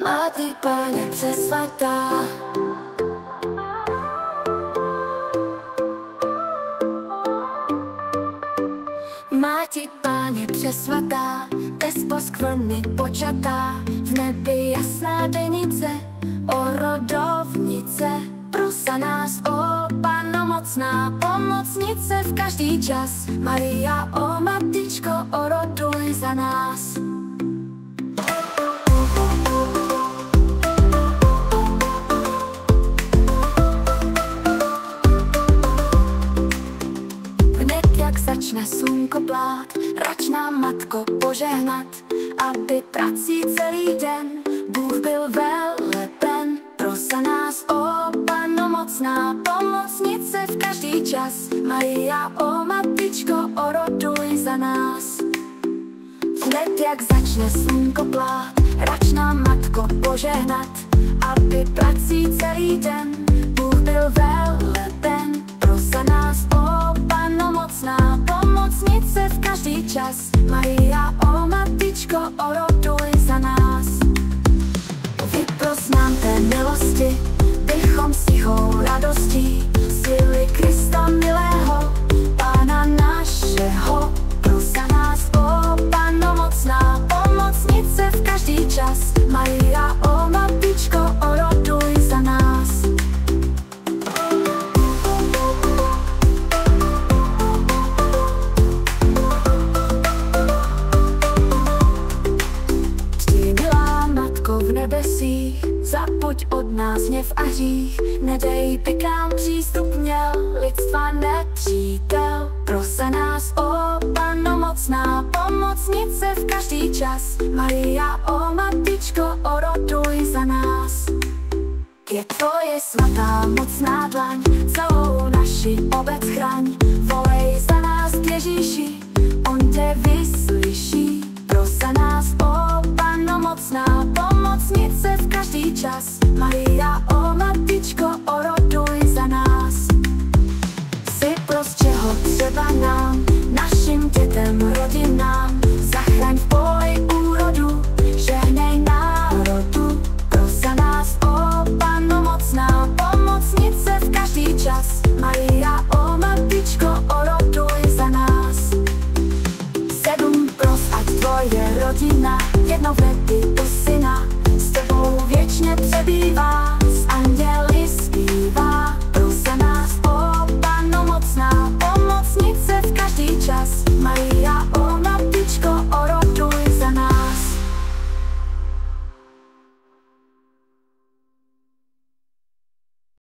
A ty, Pane přesvatá, Máti, Páně přesvatá, bez poskvrny počatá, v nebi jasná denice, o rodovnice, pros za nás, o Panno mocná, pomocnice v každý čas. Maria, o Matičko, oroduj za nás. Začne slunko plát, rač nám, Matko, požehnat, aby prací celý den Bůh byl veleben. Pros za nás, o Panno mocná, pomocnice v každý čas. Maria, o Matičko, oroduj za nás. Hned jak začne slunko plát, rač nám, Matko, požehnat, aby prací celý den Bůh byl veleben. Pros za nás, o Panno mocná, pomocnice v každý čas. Maria, o Matičko, oroduj za nás. Vypros nám té milosti, bychom s tichou radostí síly Krista milého, Pána našeho. Pros za nás, o Panno mocná, pomocnice v každý čas. Maria, o Matičko, oroduj za nás. Zapoď od nás hněv a hřích, nedej, by k nám přístup měl lidstva nepřítel. Pros za nás, o Panno mocná, pomocnice v každý čas. Maria, o Matičko, oroduj za nás. Je tvoje svatá mocná dlaň, celou naši obec chraň. Volej za nás k Ježíši, on tě vyslyší. Pros za nás, o Panno mocná, pomocnice v každý čas. Maria,